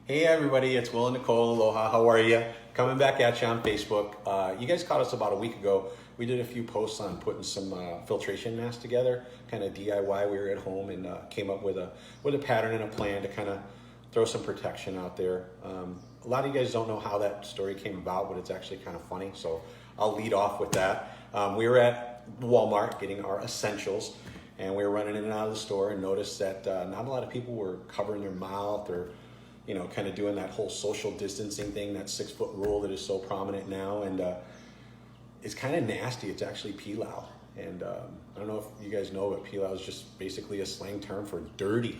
Hey everybody, it's Will and Nicole. Aloha, how are you? Coming back at you on Facebook. You guys caught us about a week ago. We did a few posts on putting some filtration masks together, kind of DIY. We were at home and came up with a pattern and a plan to kind of throw some protection out there. A lot of you guys don't know how that story came about, but it's actually kind of funny. So I'll lead off with that. We were at Walmart getting our essentials, and we were running in and out of the store and noticed that not a lot of people were covering their mouth or kind of doing that whole social distancing thing, that 6-foot rule that is so prominent now. And it's kind of nasty. It's actually pilau. And I don't know if you guys know, but pilau is just basically a slang term for dirty.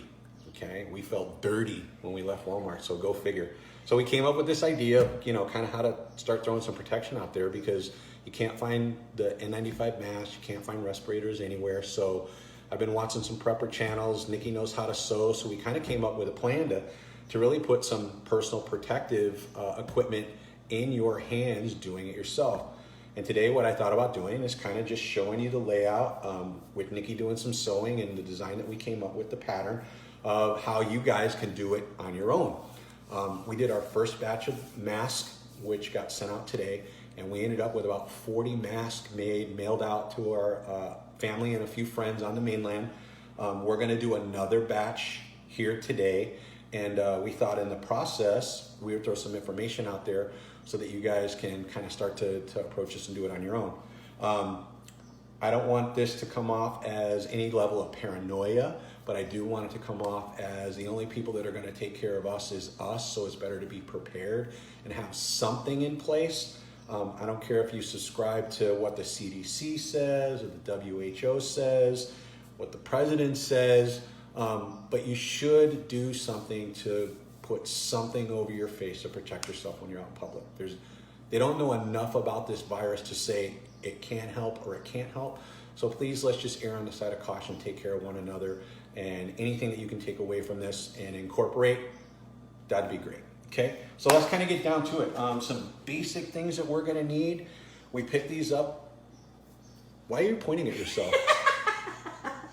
Okay, we felt dirty when we left Walmart, so go figure. So we came up with this idea of, kind of how to start throwing some protection out there, because you can't find the N95 masks, you can't find respirators anywhere. So I've been watching some prepper channels. Nikki knows how to sew, so we kind of came up with a plan to really put some personal protective equipment in your hands, doing it yourself. And today what I thought about doing is kind of just showing you the layout with Nikki doing some sewing and the design that we came up with, the pattern of how you guys can do it on your own. We did our first batch of masks, which got sent out today, and we ended up with about 40 masks mailed out to our family and a few friends on the mainland. We're gonna do another batch here today. And we thought in the process, we would throw some information out there so that you guys can kind of start to approach this and do it on your own. I don't want this to come off as any level of paranoia, but I do want it to come off as the only people that are going to take care of us is us. So it's better to be prepared and have something in place. I don't care if you subscribe to what the CDC says or the WHO says, what the president says. But you should do something to put something over your face to protect yourself when you're out in public. They don't know enough about this virus to say it can help or it can't help. So please, let's just err on the side of caution, take care of one another, and anything that you can take away from this and incorporate, that'd be great. Okay, so let's kind of get down to it. Some basic things that we're gonna need. We picked these up. Why are you pointing at yourself?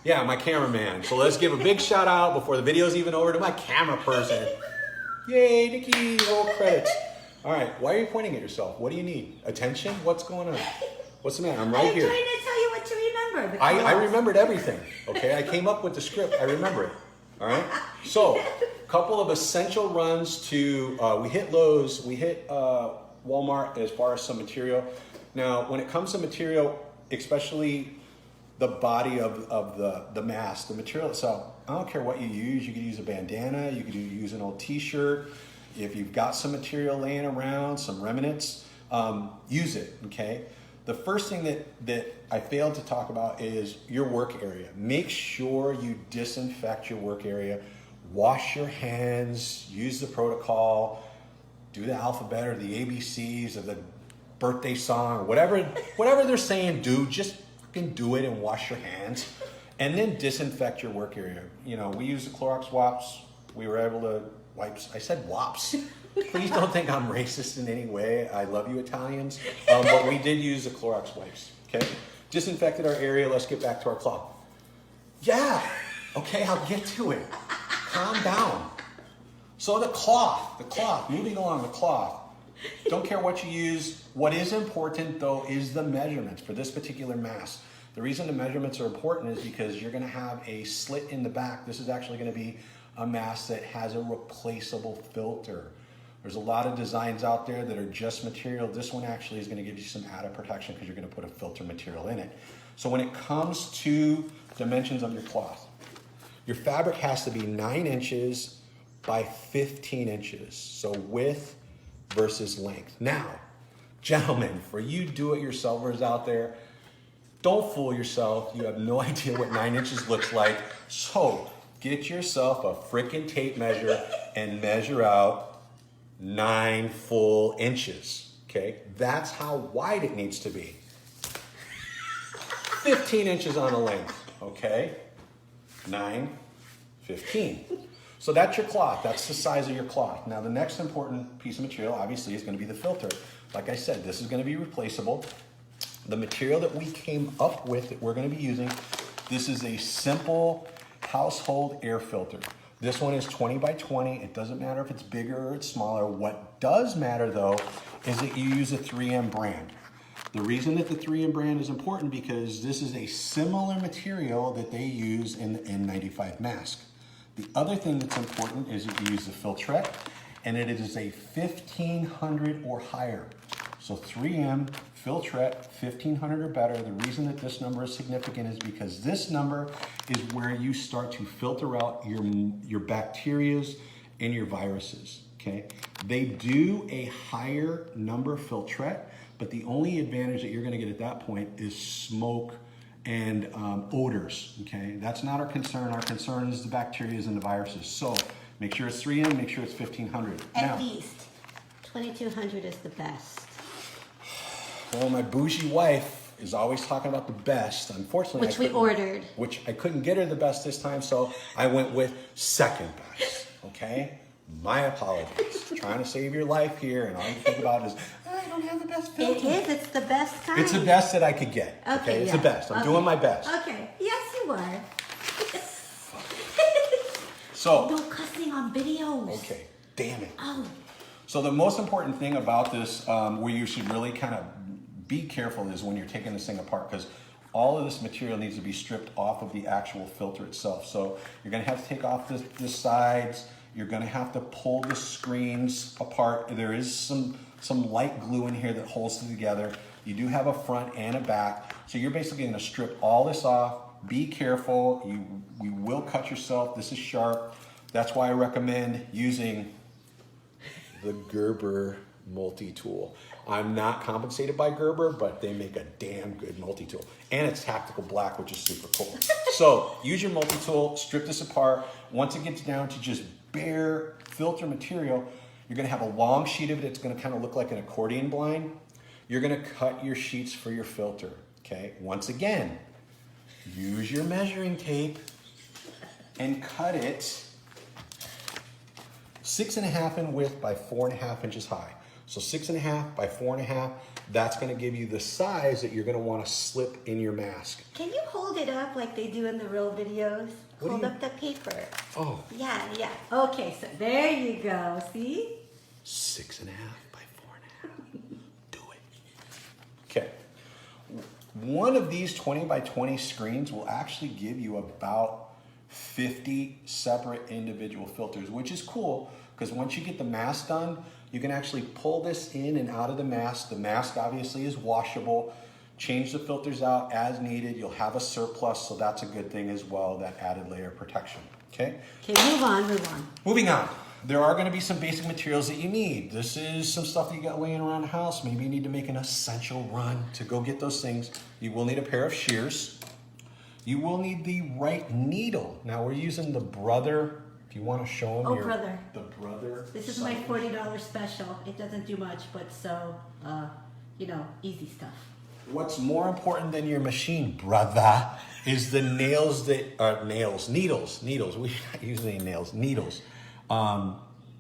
Yeah, my cameraman. So let's give a big shout out before the video's even over to my camera person. Yay, Nikki, roll credits. All right, why are you pointing at yourself? What do you need? Attention? What's going on? What's the matter? I'm right here. I'm trying to tell you what to remember. I remembered everything, okay? I came up with the script. I remember it, all right? So, a couple of essential runs to, we hit Lowe's, we hit Walmart as far as some material. Now, when it comes to material, especially the body of the mask, the material itself, I don't care what you use. You could use a bandana, you could use an old t-shirt. If you've got some material laying around, some remnants, use it, okay? The first thing that I failed to talk about is your work area. Make sure you disinfect your work area. Wash your hands, use the protocol, do the alphabet or the ABCs or the birthday song or whatever they're saying, just do it and wash your hands, and then disinfect your work area. We use the Clorox wipes. We were able to I said wops. Please don't think I'm racist in any way. I love you Italians, but we did use the Clorox wipes. Okay, disinfected our area. Let's get back to our cloth. Yeah, okay, I'll get to it. Calm down. So the cloth. Moving along, the cloth. Don't care what you use. What is important though is the measurements for this particular mask. The reason the measurements are important is because you're gonna have a slit in the back. This is actually gonna be a mask that has a replaceable filter. There's a lot of designs out there that are just material. This one actually is gonna give you some added protection because you're gonna put a filter material in it. So when it comes to dimensions of your cloth, your fabric has to be 9 inches by 15 inches. So width versus length. Now, gentlemen, for you do-it-yourselfers out there, don't fool yourself. You have no idea what 9 inches looks like. So get yourself a freaking tape measure and measure out 9 full inches. Okay, that's how wide it needs to be. 15 inches on the length. Okay, 9, 15. So that's your cloth. That's the size of your cloth. Now the next important piece of material obviously is going to be the filter. Like I said, this is going to be replaceable. The material that we came up with that we're going to be using, this is a simple household air filter. This one is 20 by 20. It doesn't matter if it's bigger or it's smaller. What does matter though is that you use a 3M brand. The reason that the 3M brand is important because this is a similar material that they use in the N95 mask. The other thing that's important is that you use the Filtrete, and it is a 1500 or higher. So 3M, Filtrete, 1500 or better. The reason that this number is significant is because this number is where you start to filter out your bacterias and your viruses, okay? They do a higher number Filtrete, but the only advantage that you're gonna get at that point is smoke and odors, okay? That's not our concern. Our concern is the bacteria and the viruses. So make sure it's 3M, make sure it's 1500. At least 2200 is the best. Well, my bougie wife is always talking about the best. Unfortunately, Which we ordered. Which I couldn't get her the best this time, so I went with second best, okay? My apologies. Trying to save your life here, and all you think about is, I don't have the best filter. It is. It's the best kind. It's the best that I could get, okay? It's the best. I'm doing my best. Okay. Yes, you are. So. No cussing on videos. Okay. Damn it. Oh. So the most important thing about this, where you should really kind of be careful, is when you're taking this thing apart, because all of this material needs to be stripped off of the actual filter itself. So you're gonna have to take off the sides. You're gonna have to pull the screens apart. There is some light glue in here that holds it together. You do have a front and a back. So you're basically gonna strip all this off. Be careful, you will cut yourself. This is sharp. That's why I recommend using the Gerber multi-tool. I'm not compensated by Gerber, but they make a damn good multi-tool. And it's tactical black, which is super cool. So use your multi-tool, strip this apart. Once it gets down to just bare filter material, you're gonna have a long sheet of it. It's gonna kind of look like an accordion blind. You're gonna cut your sheets for your filter, okay? Once again, use your measuring tape and cut it 6.5 in width by 4.5 inches high. So 6.5 by 4.5, that's gonna give you the size that you're gonna wanna slip in your mask. Can you hold it up like they do in the real videos? Hold up the paper. Oh. Yeah. Okay, so there you go. See? 6.5 by 4.5. Do it. Okay. One of these 20 by 20 screens will actually give you about 50 separate individual filters, which is cool because once you get the mask done, you can actually pull this in and out of the mask. The mask obviously is washable. Change the filters out as needed. You'll have a surplus, so that's a good thing as well, that added layer of protection, okay? Okay, move on. Moving on. There are gonna be some basic materials that you need. This is some stuff that you got laying around the house. Maybe you need to make an essential run to go get those things. You will need a pair of shears. You will need the right needle. Now we're using the Brother. If you want to show them Brother. The Brother. This is my $40 special. It doesn't do much, but so, easy stuff. What's more important than your machine, brother, is the needles. We're not using any nails, needles.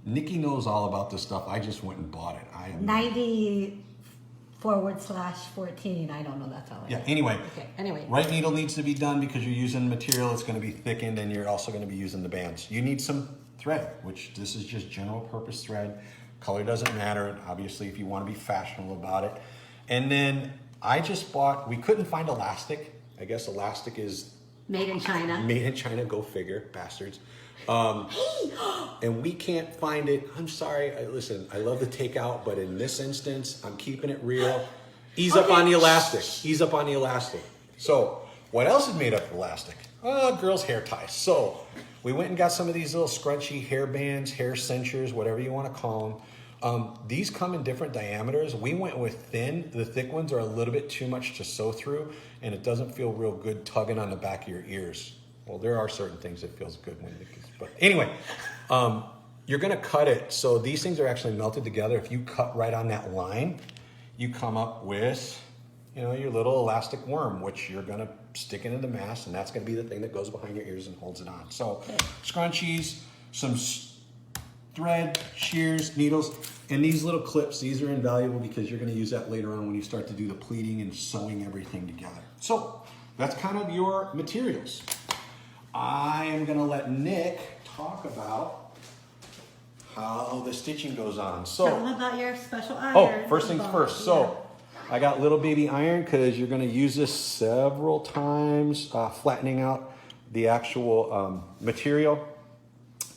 Nikki knows all about this stuff. I just went and bought it. 90/14. I don't know. That's all. Yeah. Anyway. Okay. Anyway. Right needle needs to be done because you're using material that's going to be thickened, and you're also going to be using the bands. You need some thread, which this is just general purpose thread. Color doesn't matter. Obviously, if you want to be fashionable about it. And then I just bought. We couldn't find elastic. I guess elastic is made in China. Made in China. Go figure, bastards. And we can't find it. I'm sorry. Listen, I love the takeout, but in this instance, I'm keeping it real. Ease up on the elastic. Ease up on the elastic. So, what else is made up of elastic? Girls' hair ties. So, we went and got some of these little scrunchy hair bands, hair cinchers, whatever you want to call them. These come in different diameters. We went with thin. The thick ones are a little bit too much to sew through, and it doesn't feel real good tugging on the back of your ears. Well, there are certain things that feels good when it gets, but anyway, you're gonna cut it. So these things are actually melted together. If you cut right on that line, you come up with, your little elastic worm, which you're gonna stick into the mask, and that's gonna be the thing that goes behind your ears and holds it on. So scrunchies, some thread, shears, needles, and these little clips, these are invaluable because you're gonna use that later on when you start to do the pleating and sewing everything together. So that's kind of your materials. I am gonna let Nick talk about how the stitching goes on. So, tell them about your special iron. oh, first things first. So, I got little baby iron because you're going to use this several times, flattening out the actual material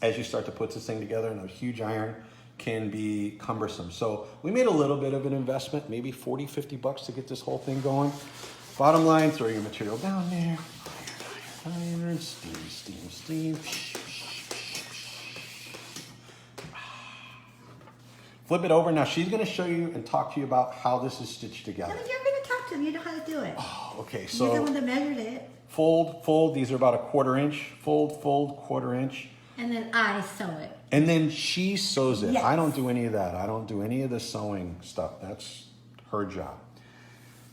as you start to put this thing together. And a huge iron can be cumbersome. So we made a little bit of an investment, maybe 40, 50 bucks to get this whole thing going. Bottom line, throw your material down there. Iron, iron, steam, steam, steam. Flip it over. Now she's going to show you and talk to you about how this is stitched together. No, you're going to talk to them. You know how to do it. Oh, okay, You're the so one that measured it. fold, fold. These are about a 1/4 inch. Fold, fold, 1/4 inch. And then I sew it. And then she sews it. Yes. I don't do any of that. I don't do any of the sewing stuff. That's her job.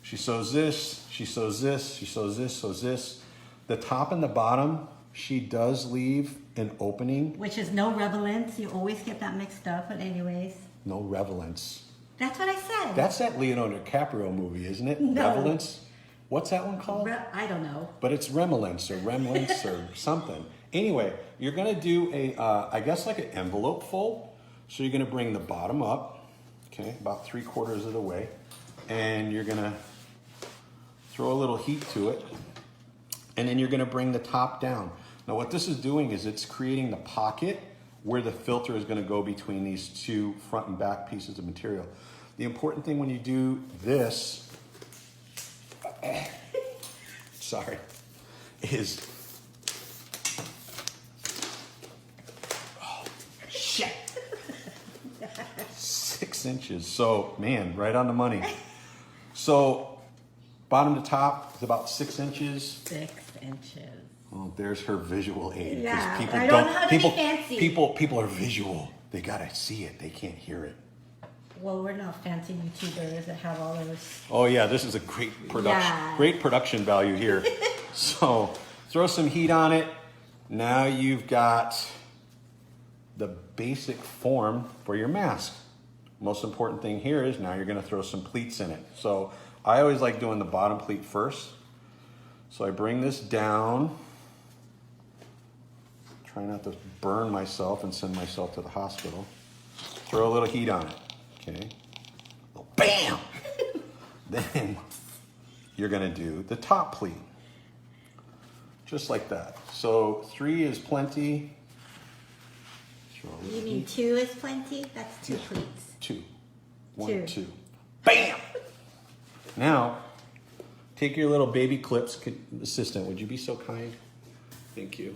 She sews this, she sews this, she sews this, sews this. The top and the bottom, she does leave an opening. Which is no relevance. You always get that mixed up, but anyways. No relevance. That's what I said. That's that Leonardo DiCaprio movie, isn't it? No. Relevance? What's that one called? I don't know. But it's remnants or remnants or something. Anyway, you're gonna do a, I guess like an envelope fold. So you're gonna bring the bottom up, okay, about 3/4 of the way. And you're gonna throw a little heat to it. And then you're gonna bring the top down. Now what this is doing is it's creating the pocket where the filter is gonna go between these two front and back pieces of material. The important thing when you do this, sorry, is, oh, shit, 6 inches. So, man, right on the money. So, bottom to top is about 6 inches. 6 inches. Well, there's her visual aid. 'Cause Yeah, people I don't know how to be fancy. People are visual. They gotta see it. They can't hear it. Well, we're not fancy YouTubers that have all those. Oh yeah, this is a great production. Yeah. Great production value here. So throw some heat on it. Now you've got the basic form for your mask. Most important thing here is now you're gonna throw some pleats in it. So I always like doing the bottom pleat first. So I bring this down. Try not to burn myself and send myself to the hospital. Throw a little heat on it, okay? Bam! Then you're gonna do the top pleat. Just like that. So 3 is plenty. Throw a little You mean heat. 2 is plenty? That's 2 pleats. 2. 1, Two. 2. Bam! Now, take your little baby clips. Assistant, would you be so kind? Thank you.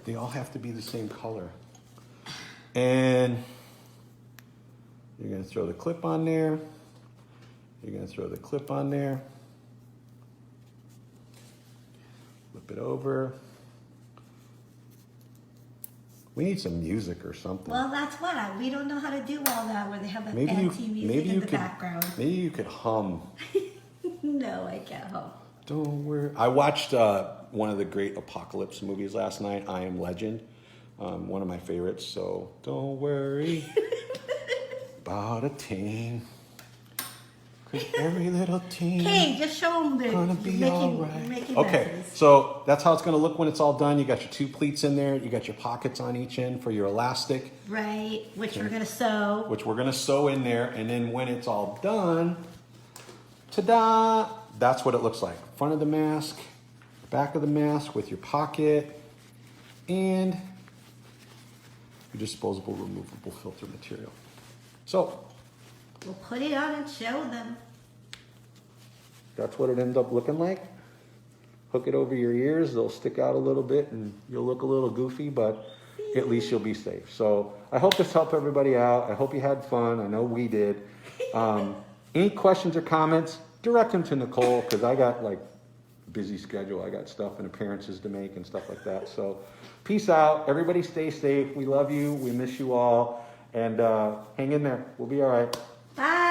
They all have to be the same color. And you're gonna throw the clip on there. You're gonna throw the clip on there. Flip it over. We need some music or something. Well, that's what. We don't know how to do all that where they have that maybe you, fancy music maybe in you the could, background. maybe you could hum. No, I can't help. Don't worry. I watched one of the great apocalypse movies last night, I Am Legend. One of my favorites. So don't worry about a thing. Because every little thing Hey, just show them the gonna be all right. making Okay, messes. so that's how it's gonna look when it's all done. You got your 2 pleats in there. You got your pockets on each end for your elastic, Right, which we're gonna sew. which we're gonna sew in there. And then when it's all done, ta-da! That's what it looks like. Front of the mask, back of the mask with your pocket, and your disposable removable filter material. So We'll put it on and show them. that's what it ends up looking like. Hook it over your ears, they'll stick out a little bit and you'll look a little goofy, but at least you'll be safe. So I hope this helped everybody out. I hope you had fun. I know we did. Any questions or comments, direct them to Nicole, because I got like a busy schedule. I got stuff and appearances to make and stuff like that. So peace out. Everybody stay safe. We love you. We miss you all. And hang in there. We'll be all right. Bye.